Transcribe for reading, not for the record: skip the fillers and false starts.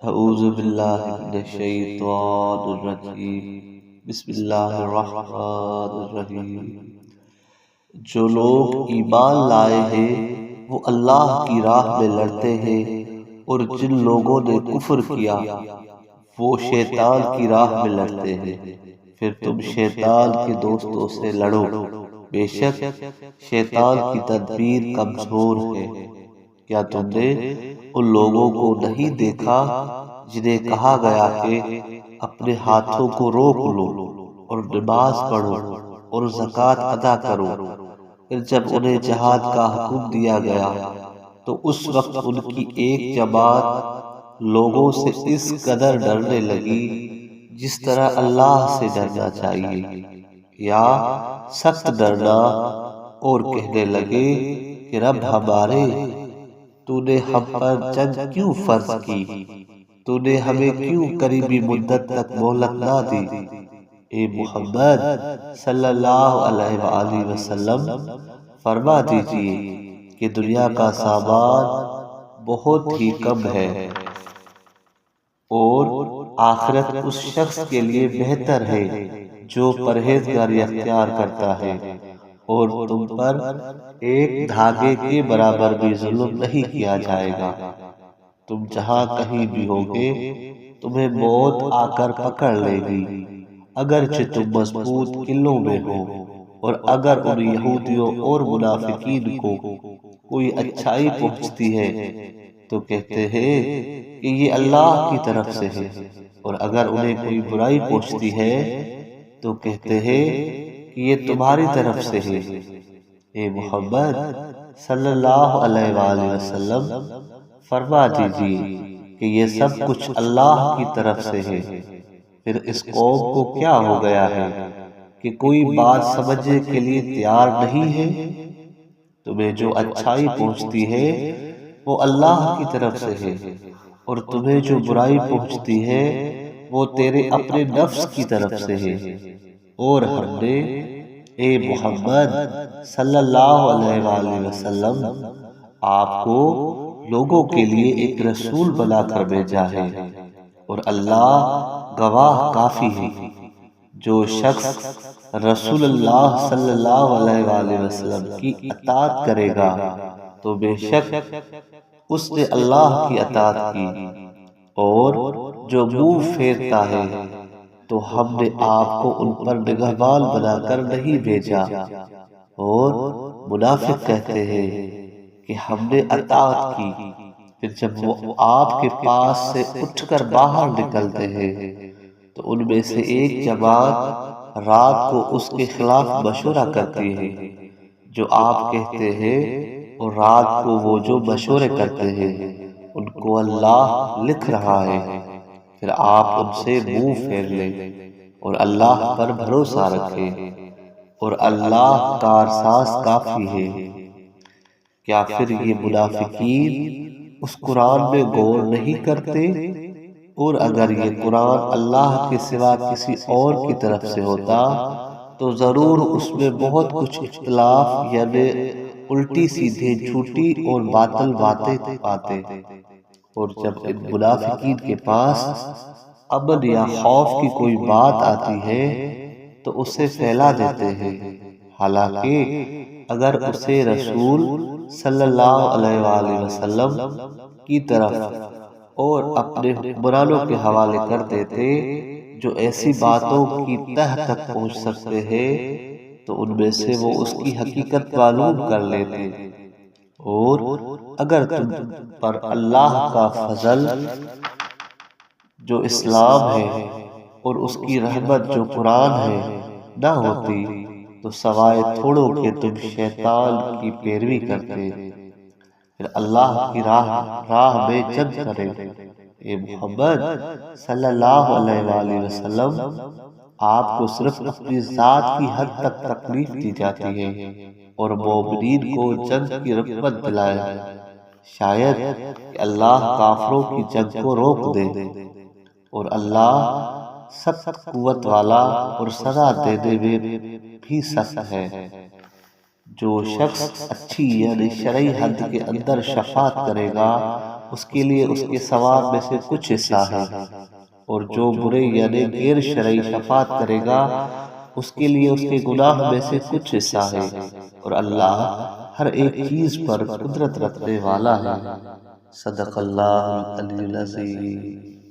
اعوذ باللہ من الشیطان الرجیم بسم اللہ الرحمن الرحیم۔ جو لوگ ایمان لائے ہیں وہ اللہ کی راہ میں لڑتے ہیں، اور جن لوگوں نے کفر کیا وہ شیطان کی راہ میں لڑتے ہیں۔ پھر تم شیطان کے دوستوں سے لڑو، بے شک شیطان کی تدبیر کمزور ہے۔ کیا تم نے ان لوگوں کو نہیں دیکھا جنہیں کہا گیا کہ اپنے ہاتھوں کو روک لو اور نماز پڑھو اور زکوٰۃ ادا کرو؟ پھر جب انہیں جہاد کا حکم دیا گیا تو اس وقت ان کی ایک جماعت لوگوں سے اس قدر ڈرنے لگی جس طرح اللہ سے ڈرنا چاہیے، یا سخت ڈرنا، اور کہنے لگے کہ رب ہمارے، تو نے ہم پر جنگ کیوں فرض کی؟ تو نے ہمیں کیوں قریبی مدت تک مہلت نہ دی؟ اے محمد صلی اللہ علیہ وآلہ وسلم، فرما دیجئے کہ دنیا کا سامان بہت ہی کم ہے، اور آخرت اس شخص کے لیے بہتر ہے جو پرہیزگاری اختیار کرتا ہے، اور تم پر ایک دھاگے کے برابر بھی ظلم نہیں کیا جائے گا۔ تم جہاں کہیں بھی ہوگے تمہیں موت آ کر پکڑ لے گی، اگرچہ تم مضبوط قلعوں میں ہو۔ اور اگر ان یہودیوں اور منافقین کو کوئی اچھائی پہنچتی ہے تو کہتے ہیں کہ یہ اللہ کی طرف سے ہے، اور اگر انہیں کوئی برائی پہنچتی ہے تو کہتے ہیں کہ یہ تمہاری طرف سے ہے۔ اے محمد صلی اللہ علیہ وآلہ وسلم، فرما دیجئے کہ یہ سب کچھ اللہ کی طرف سے ہے۔ پھر اس قوم کو کیا ہو گیا ہے کہ کوئی بات سمجھنے کے لیے تیار نہیں ہے؟ تمہیں جو اچھائی پہنچتی ہے وہ اللہ کی طرف سے ہے، اور تمہیں جو برائی پہنچتی ہے وہ تیرے اپنے نفس کی طرف سے ہے۔ اور ہم نے اے محمد صلی اللہ علیہ وآلہ وسلم آپ کو لوگوں کے لیے ایک رسول بنا کر بھیجا ہے، اور اللہ گواہ کافی ہے۔ جو شخص رسول اللہ صلی اللہ علیہ وآلہ وسلم کی اطاعت کرے گا تو بے شک اس نے اللہ کی اطاعت کی، اور جو منہ پھیرتا ہے تو ہم نے آپ کو ان پر نگہبان بنا کر نہیں بھیجا۔ اور منافق کہتے ہیں کہ ہم نے اطاعت کی، پھر جب وہ آپ کے پاس سے اٹھ کر باہر نکلتے ہیں تو ان میں سے ایک جماعت رات کو اس کے خلاف مشورہ کرتی ہے جو آپ کہتے ہیں، اور رات کو وہ جو مشورے کرتے ہیں ان کو اللہ لکھ رہا ہے۔ پھر آپ ان سے منہ پھیر لیں اور اللہ پر بھروسہ رکھیں، اور اللہ کارساز کافی ہے۔ کیا پھر یہ منافقین اس قرآن میں غور نہیں کرتے؟ اور اگر یہ قرآن اللہ کے سوا کسی اور کی طرف سے ہوتا تو ضرور اس میں بہت کچھ اختلاف، یعنی الٹی سیدھی جھوٹی اور باطل باتیں پاتے۔ اور جب ان منافقین کے پاس امن یا خوف کی کوئی بات آتی ہے تو اسے پھیلا دیتے ہیں، حالانکہ اگر اسے رسول صلی اللہ علیہ وآلہ وسلم کی طرف اور اپنے حکمرانوں کے حوالے کر دیتے جو ایسی باتوں کی تہ تک پہنچ سکتے ہیں تو ان میں سے وہ اس کی حقیقت معلوم کر لیتے۔ اور اگر تم پر اللہ کا فضل جو اسلام ہے اور اس کی رحمت جو قرآن ہے نہ ہوتی تو سوائے تھوڑوں کے تم شیطان کی پیروی کرتے، پھر اللہ کی راہ میں جنگ کرے۔ اے محمد صلی اللہ علیہ وآلہ وسلم، آپ کو صرف اپنی ذات کی حد تک تکلیف دی جاتی ہے، اور مومنین کو جنگ کی رغبت دلائے، شاید کہ اللہ کافروں کی جنگ کو روک دے۔ اور اللہ سخت قوت والا اور سزا دینے میں بھی سخت ہے۔ جو شخص اچھی یعنی شرعی حد کے اندر شفاعت کرے گا اس کے لیے اس کے ثواب میں سے کچھ حصہ ہے، اور جو برے یعنی غیر شرعی شفاعت کرے گا اس کے لیے اس کے گناہ میں سے کچھ حصہ ہے، اور اللہ ہر ایک چیز پر قدرت رکھنے والا ہے۔ صدق اللہ العلی العظیم۔